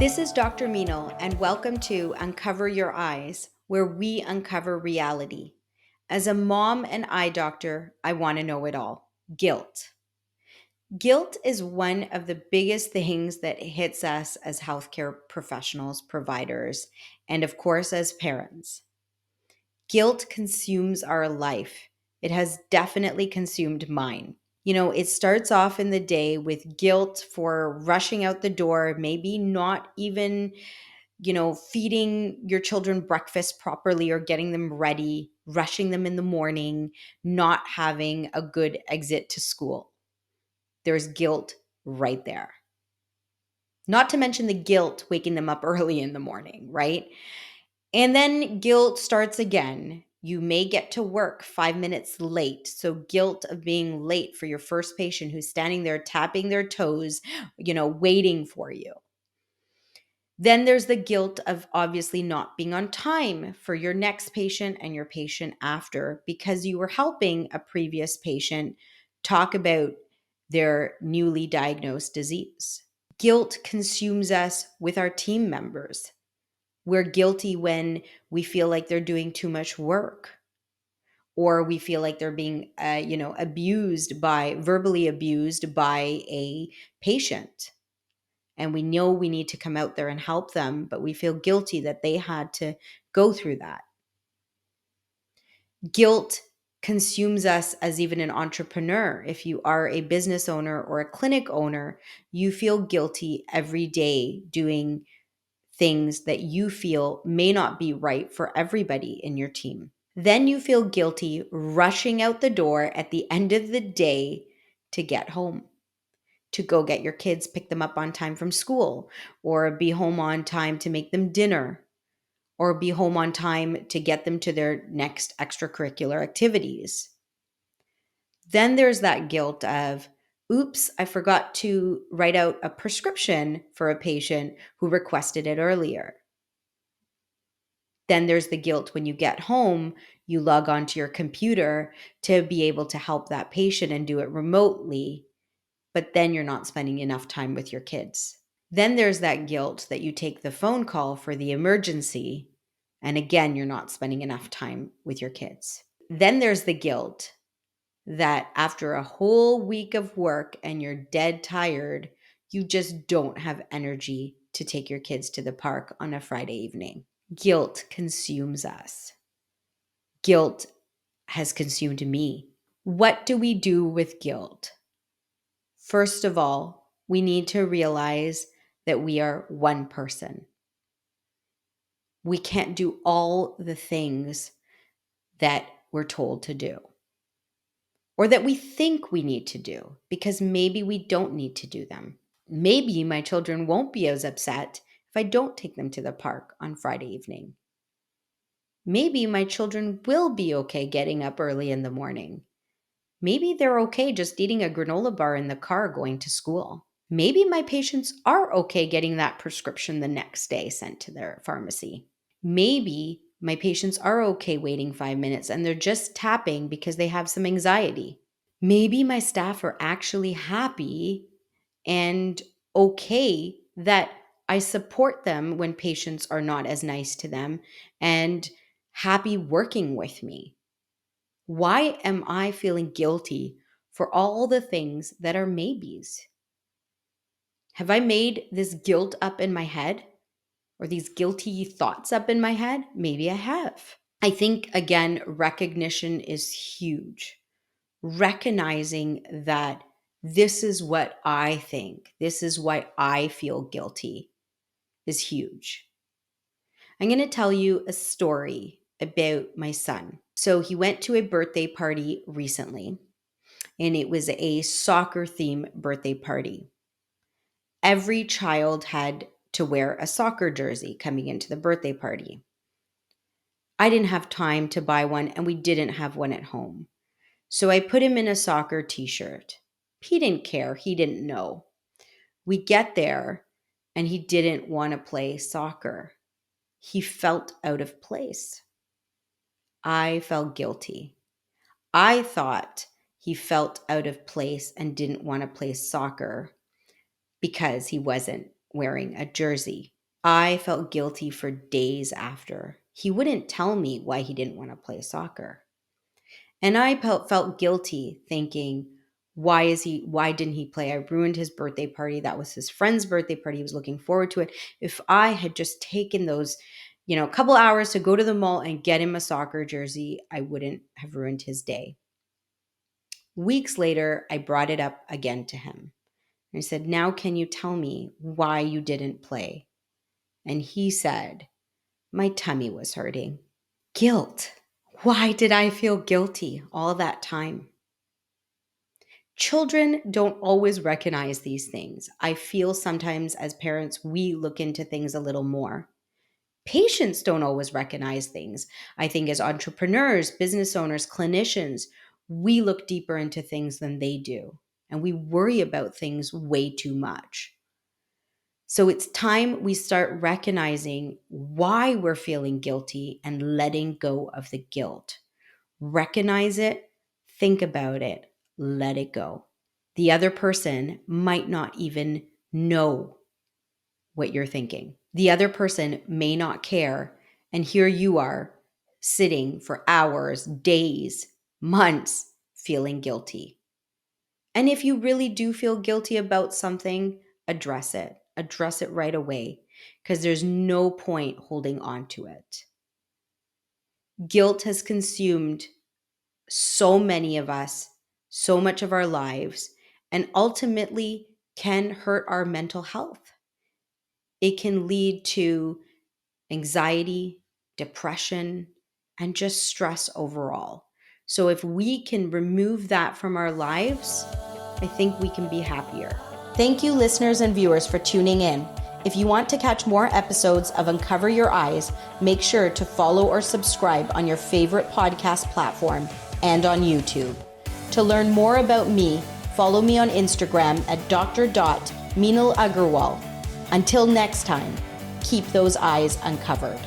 This is Dr. Meenal, and welcome to Uncover Your Eyes, where we uncover reality. As a mom and eye doctor, I want to know it all. Guilt. Guilt is one of the biggest things that hits us as healthcare professionals, providers, and of course, as parents. Guilt consumes our life. It has definitely consumed mine. It starts off in the day with guilt for rushing out the door, maybe not even feeding your children breakfast properly or getting them ready, rushing them in the morning, not having a good exit to school. There's guilt right there. Not to mention the guilt waking them up early in the morning, right? And then guilt starts again. You may get to work 5 minutes late. So, guilt of being late for your first patient who's standing there tapping their toes, waiting for you. Then there's the guilt of obviously not being on time for your next patient and your patient after because you were helping a previous patient talk about their newly diagnosed disease. Guilt consumes us with our team members. We're guilty when we feel like they're doing too much work or we feel like they're being verbally abused by a patient, and we know we need to come out there and help them, but we feel guilty that they had to go through that. Guilt consumes us as even an entrepreneur. If you are a business owner or a clinic owner, you feel guilty every day doing things that you feel may not be right for everybody in your team. Then you feel guilty rushing out the door at the end of the day to get home, to go get your kids, pick them up on time from school, or be home on time to make them dinner, or be home on time to get them to their next extracurricular activities. Then there's that guilt of, oops, I forgot to write out a prescription for a patient who requested it earlier. Then there's the guilt when you get home, you log onto your computer to be able to help that patient and do it remotely, but then you're not spending enough time with your kids. Then there's that guilt that you take the phone call for the emergency, and again, you're not spending enough time with your kids. Then there's the guilt that after a whole week of work and you're dead tired, you just don't have energy to take your kids to the park on a Friday evening. Guilt consumes us. Guilt has consumed me. What do we do with guilt? First of all, we need to realize that we are one person. We can't do all the things that we're told to do or that we think we need to do because maybe we don't need to do them. Maybe my children won't be as upset if I don't take them to the park on Friday evening. Maybe my children will be okay getting up early in the morning. Maybe they're okay just eating a granola bar in the car going to school. Maybe my patients are okay getting that prescription the next day sent to their pharmacy. Maybe my patients are okay waiting 5 minutes and they're just tapping because they have some anxiety. Maybe my staff are actually happy and okay that I support them when patients are not as nice to them and happy working with me. Why am I feeling guilty for all the things that are maybes? Have I made this guilt up in my head or these guilty thoughts up in my head? Maybe I have. I think, again, recognition is huge. Recognizing that this is what I think, this is why I feel guilty is huge. I'm going to tell you a story about my son. So he went to a birthday party recently, and it was a soccer theme birthday party. Every child had to wear a soccer jersey coming into the birthday party. I didn't have time to buy one, and we didn't have one at home. So I put him in a soccer t-shirt. He didn't care. He didn't know. We get there, and he didn't want to play soccer. He felt out of place. I felt guilty. I thought he felt out of place and didn't want to play soccer because he wasn't wearing a jersey. I felt guilty for days after. He wouldn't tell me why he didn't want to play soccer. And I felt guilty thinking, why didn't he play? I ruined his birthday party. That was his friend's birthday party. He was looking forward to it. If I had just taken those, a couple hours to go to the mall and get him a soccer jersey, I wouldn't have ruined his day. Weeks later, I brought it up again to him. I said, now can you tell me why you didn't play? And he said, my tummy was hurting. Guilt. Why did I feel guilty all that time? Children don't always recognize these things. I feel sometimes as parents, we look into things a little more. Patients don't always recognize things. I think as entrepreneurs, business owners, clinicians, we look deeper into things than they do. And we worry about things way too much. So it's time we start recognizing why we're feeling guilty and letting go of the guilt. Recognize it, think about it, let it go. The other person might not even know what you're thinking. The other person may not care. And here you are sitting for hours, days, months, feeling guilty. And if you really do feel guilty about something, address it. Address it right away because there's no point holding on to it. Guilt has consumed so many of us, so much of our lives, and ultimately can hurt our mental health. It can lead to anxiety, depression, and just stress overall. So if we can remove that from our lives, I think we can be happier. Thank you, listeners and viewers, for tuning in. If you want to catch more episodes of Uncover Your Eyes, make sure to follow or subscribe on your favorite podcast platform and on YouTube. To learn more about me, follow me on Instagram at dr.Meenal Agarwal. Until next time, keep those eyes uncovered.